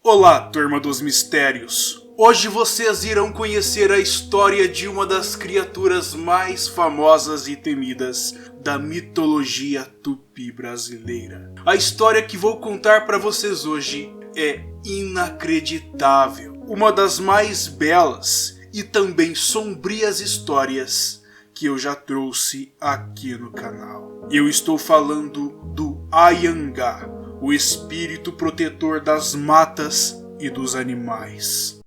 Olá, turma dos mistérios! Hoje vocês irão conhecer a história de uma das criaturas mais famosas e temidas da mitologia tupi brasileira. A história que vou contar para vocês hoje é inacreditável, uma das mais belas e também sombrias histórias que eu já trouxe aqui no canal. Eu estou falando do Anhangá, o espírito protetor das matas e dos animais.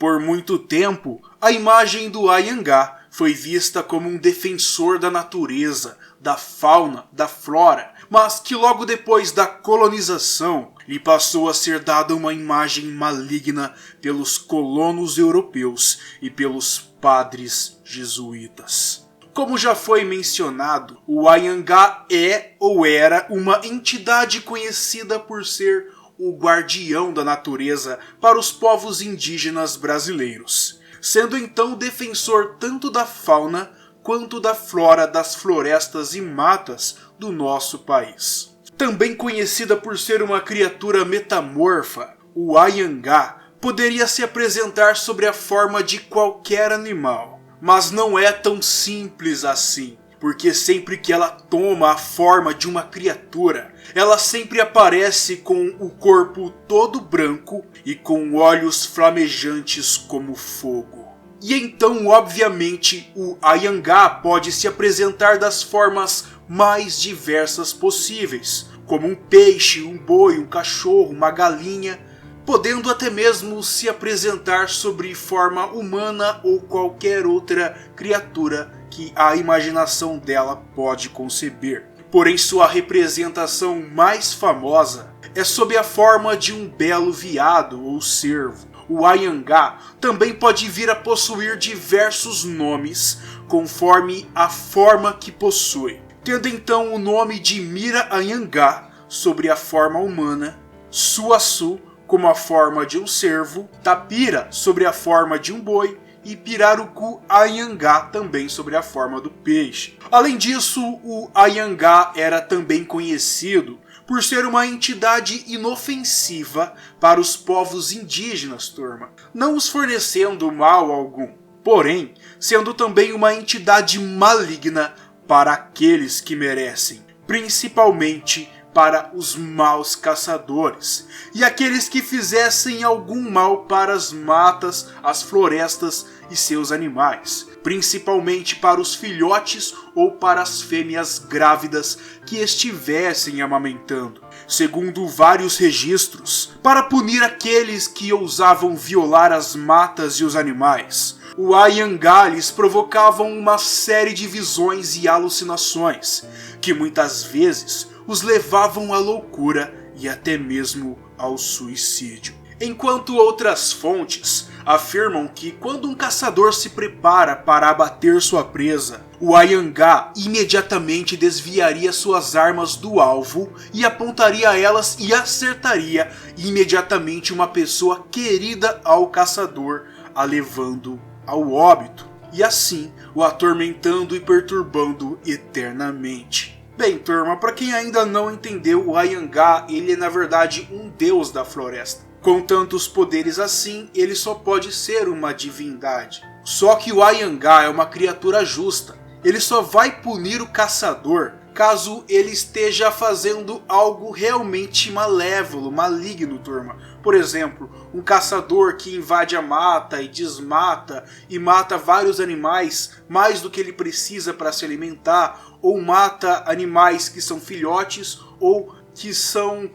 Por muito tempo, a imagem do Anhangá foi vista como um defensor da natureza, da fauna, da flora, mas que logo depois da colonização lhe passou a ser dada uma imagem maligna pelos colonos europeus e pelos padres jesuítas. Como já foi mencionado, o Anhangá é ou era uma entidade conhecida por ser o guardião da natureza para os povos indígenas brasileiros, sendo então defensor tanto da fauna quanto da flora das florestas e matas do nosso país. Também conhecida por ser uma criatura metamorfa, o Anhangá poderia se apresentar sob a forma de qualquer animal, mas não é tão simples assim. Porque sempre que ela toma a forma de uma criatura, ela sempre aparece com o corpo todo branco e com olhos flamejantes como fogo. E então, obviamente, o Anhangá pode se apresentar das formas mais diversas possíveis, como um peixe, um boi, um cachorro, uma galinha, podendo até mesmo se apresentar sob forma humana ou qualquer outra criatura que a imaginação dela pode conceber. Porém, sua representação mais famosa é sob a forma de um belo veado ou cervo. O Anhangá também pode vir a possuir diversos nomes conforme a forma que possui, tendo então o nome de Mira Anhangá sobre a forma humana, Suaçu como a forma de um cervo, Tapira sobre a forma de um boi e Pirarucu Anhangá também sobre a forma do peixe. Além disso, o Anhangá era também conhecido por ser uma entidade inofensiva para os povos indígenas, turma, não os fornecendo mal algum, porém sendo também uma entidade maligna para aqueles que merecem, principalmente para os maus caçadores e aqueles que fizessem algum mal para as matas, as florestas e seus animais, principalmente para os filhotes ou para as fêmeas grávidas que estivessem amamentando, segundo vários registros, para punir aqueles que ousavam violar as matas e os animais. O Anhangá lhes provocavam uma série de visões e alucinações, que muitas vezes os levavam à loucura e até mesmo ao suicídio. Enquanto outras fontes afirmam que quando um caçador se prepara para abater sua presa, o Anhangá imediatamente desviaria suas armas do alvo e apontaria elas e acertaria imediatamente uma pessoa querida ao caçador, a levando ao óbito, e assim o atormentando e perturbando eternamente. Bem, turma, para quem ainda não entendeu, o Anhangá, ele é na verdade um deus da floresta. Com tantos poderes assim, ele só pode ser uma divindade. Só que o Anhangá é uma criatura justa. Ele só vai punir o caçador caso ele esteja fazendo algo realmente malévolo, maligno, turma. Por exemplo, um caçador que invade a mata e desmata e mata vários animais mais do que ele precisa para se alimentar, ou mata animais que são filhotes ou que são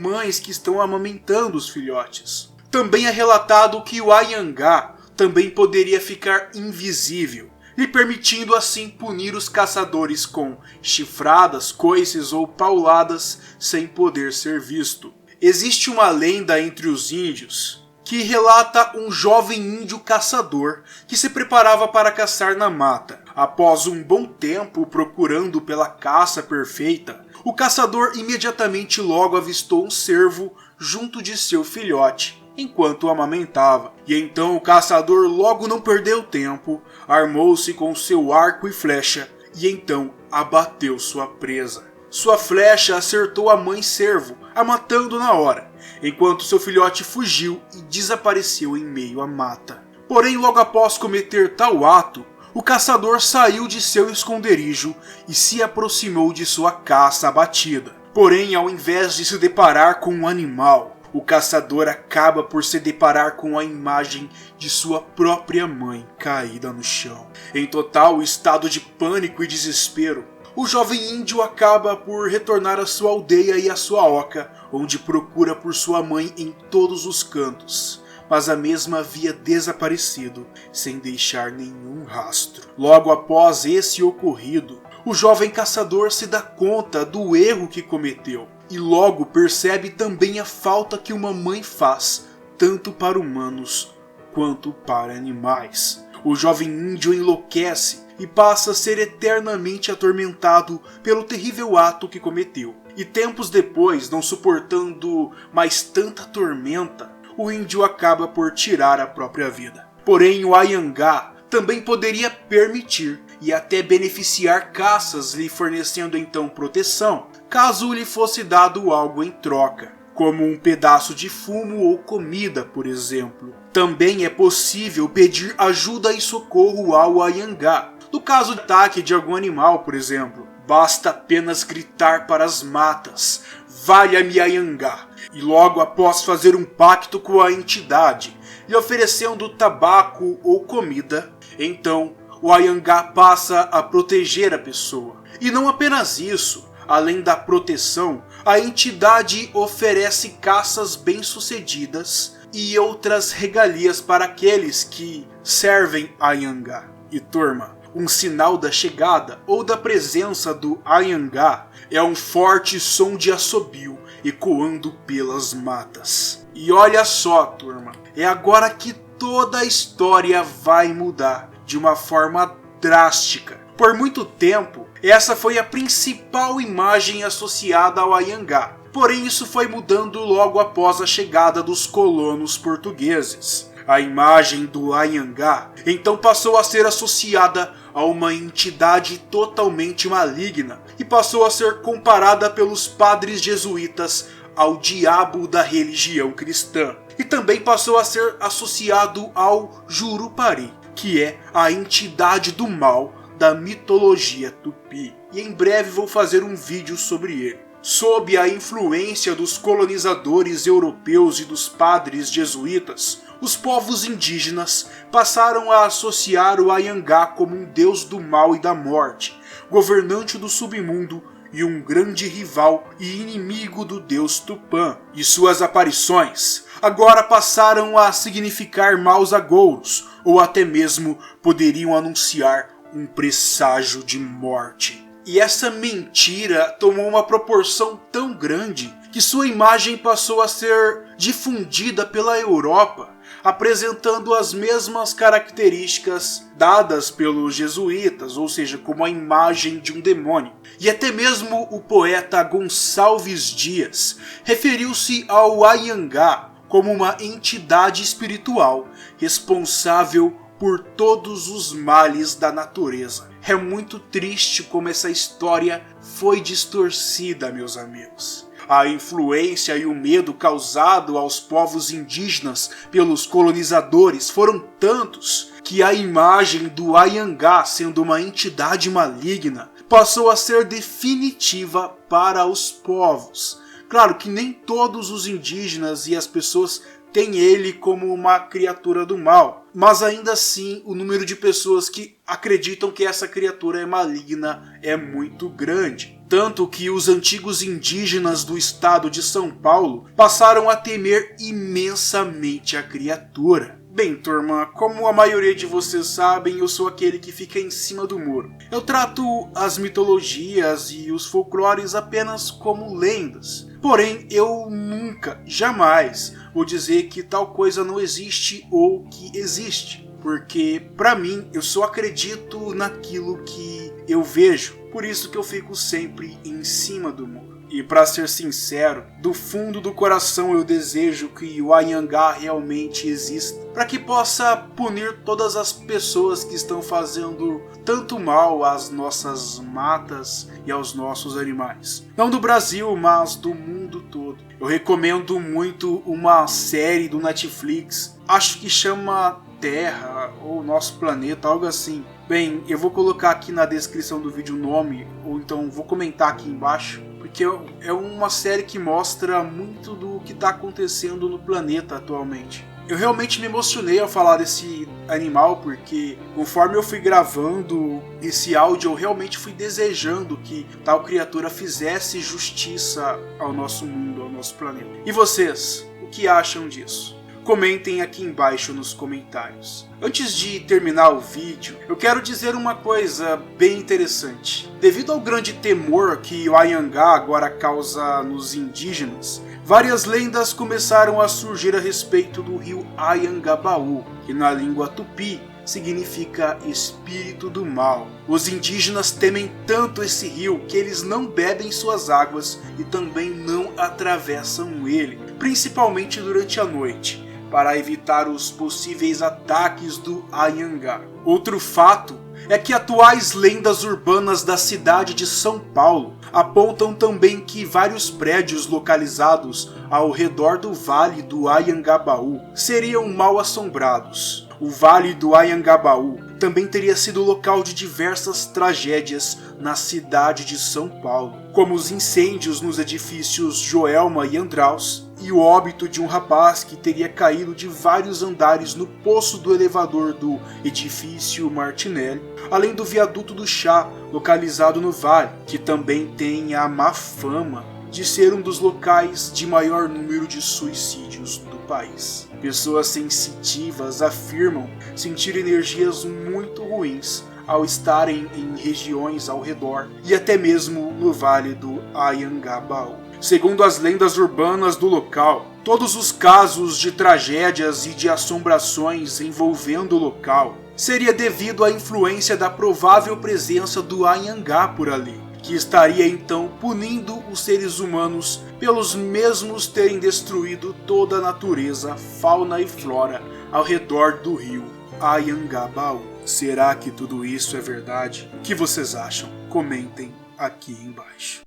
mães que estão amamentando os filhotes. Também é relatado que o Anhangá também poderia ficar invisível, lhe permitindo assim punir os caçadores com chifradas, coices ou pauladas sem poder ser visto. Existe uma lenda entre os índios que relata um jovem índio caçador que se preparava para caçar na mata. Após um bom tempo procurando pela caça perfeita, o caçador imediatamente logo avistou um cervo junto de seu filhote, enquanto o amamentava. E então o caçador logo não perdeu tempo, armou-se com seu arco e flecha, e então abateu sua presa. Sua flecha acertou a mãe cervo, a matando na hora, enquanto seu filhote fugiu e desapareceu em meio à mata. Porém, logo após cometer tal ato, o caçador saiu de seu esconderijo e se aproximou de sua caça abatida. Porém, ao invés de se deparar com um animal, o caçador acaba por se deparar com a imagem de sua própria mãe caída no chão. Em total estado de pânico e desespero, o jovem índio acaba por retornar à sua aldeia e à sua oca, onde procura por sua mãe em todos os cantos, mas a mesma havia desaparecido, sem deixar nenhum rastro. Logo após esse ocorrido, o jovem caçador se dá conta do erro que cometeu, e logo percebe também a falta que uma mãe faz, tanto para humanos quanto para animais. O jovem índio enlouquece e passa a ser eternamente atormentado pelo terrível ato que cometeu. E tempos depois, não suportando mais tanta tormenta, o índio acaba por tirar a própria vida. Porém, o Anhangá também poderia permitir e até beneficiar caças, lhe fornecendo então proteção, caso lhe fosse dado algo em troca, como um pedaço de fumo ou comida, por exemplo. Também é possível pedir ajuda e socorro ao Anhangá. No caso de ataque de algum animal, por exemplo, basta apenas gritar para as matas: "Valha-me Anhangá!" E logo após fazer um pacto com a entidade, lhe oferecendo tabaco ou comida, então o Anhangá passa a proteger a pessoa. E não apenas isso, além da proteção, a entidade oferece caças bem-sucedidas e outras regalias para aqueles que servem a Anhangá. E turma, um sinal da chegada ou da presença do Anhangá é um forte som de assobio ecoando pelas matas. E olha só, turma, é agora que toda a história vai mudar de uma forma drástica. Por muito tempo, essa foi a principal imagem associada ao Anhangá. Porém, isso foi mudando logo após a chegada dos colonos portugueses. A imagem do Anhangá então passou a ser associada a uma entidade totalmente maligna e passou a ser comparada pelos padres jesuítas ao diabo da religião cristã. E também passou a ser associado ao Jurupari, que é a entidade do mal da mitologia tupi. E em breve vou fazer um vídeo sobre ele. Sob a influência dos colonizadores europeus e dos padres jesuítas, os povos indígenas passaram a associar o Anhangá como um deus do mal e da morte, governante do submundo e um grande rival e inimigo do deus Tupã. E suas aparições agora passaram a significar maus agouros, ou até mesmo poderiam anunciar um presságio de morte. E essa mentira tomou uma proporção tão grande que sua imagem passou a ser difundida pela Europa, apresentando as mesmas características dadas pelos jesuítas, ou seja, como a imagem de um demônio. E até mesmo o poeta Gonçalves Dias referiu-se ao Anhangá como uma entidade espiritual responsável por todos os males da natureza. É muito triste como essa história foi distorcida, meus amigos. A influência e o medo causado aos povos indígenas pelos colonizadores foram tantos que a imagem do Anhangá, sendo uma entidade maligna, passou a ser definitiva para os povos. Claro que nem todos os indígenas e as pessoas têm ele como uma criatura do mal, mas ainda assim o número de pessoas que acreditam que essa criatura é maligna é muito grande. tanto que os antigos indígenas do estado de São Paulo passaram a temer imensamente a criatura. Bem, turma, como a maioria de vocês sabem, eu sou aquele que fica em cima do muro. Eu trato as mitologias e os folclores apenas como lendas. Porém, eu nunca, jamais, vou dizer que tal coisa não existe ou que existe. Porque, pra mim, eu só acredito naquilo que eu vejo. Por isso que eu fico sempre em cima do muro. E para ser sincero, do fundo do coração eu desejo que o Anhangá realmente exista, para que possa punir todas as pessoas que estão fazendo tanto mal às nossas matas e aos nossos animais. Não do Brasil, mas do mundo todo. Eu recomendo muito uma série do Netflix, acho que chama Terra ou Nosso Planeta, algo assim. Bem, eu vou colocar aqui na descrição do vídeo o nome, ou então vou comentar aqui embaixo, porque é uma série que mostra muito do que está acontecendo no planeta atualmente. Eu realmente me emocionei ao falar desse animal, porque conforme eu fui gravando esse áudio, eu realmente fui desejando que tal criatura fizesse justiça ao nosso mundo, ao nosso planeta. E vocês, o que acham disso? Comentem aqui embaixo nos comentários. Antes de terminar o vídeo, eu quero dizer uma coisa bem interessante. Devido ao grande temor que o Anhangá agora causa nos indígenas, várias lendas começaram a surgir a respeito do rio Anhangabaú, que na língua tupi significa espírito do mal. Os indígenas temem tanto esse rio que eles não bebem suas águas e também não atravessam ele, principalmente durante a noite, para evitar os possíveis ataques do Anhangá. Outro fato é que atuais lendas urbanas da cidade de São Paulo apontam também que vários prédios localizados ao redor do Vale do Anhangabaú seriam mal assombrados. O Vale do Anhangabaú também teria sido local de diversas tragédias na cidade de São Paulo, como os incêndios nos edifícios Joelma e Andraus, e o óbito de um rapaz que teria caído de vários andares no poço do elevador do edifício Martinelli, além do viaduto do Chá, localizado no vale, que também tem a má fama de ser um dos locais de maior número de suicídios do país. Pessoas sensitivas afirmam sentir energias muito ruins ao estarem em regiões ao redor e até mesmo no Vale do Anhangabaú. Segundo as lendas urbanas do local, todos os casos de tragédias e de assombrações envolvendo o local seria devido à influência da provável presença do Anhangá por ali, que estaria então punindo os seres humanos pelos mesmos terem destruído toda a natureza, fauna e flora ao redor do rio Anhangabaú. Será que tudo isso é verdade? O que vocês acham? Comentem aqui embaixo.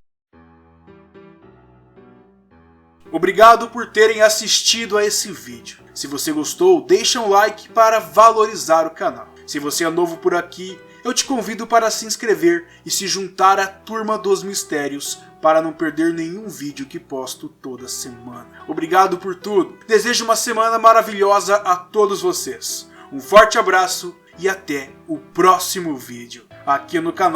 Obrigado por terem assistido a esse vídeo. Se você gostou, deixa um like para valorizar o canal. Se você é novo por aqui, eu te convido para se inscrever e se juntar à Turma dos Mistérios para não perder nenhum vídeo que posto toda semana. Obrigado por tudo. Desejo uma semana maravilhosa a todos vocês. Um forte abraço e até o próximo vídeo aqui no canal.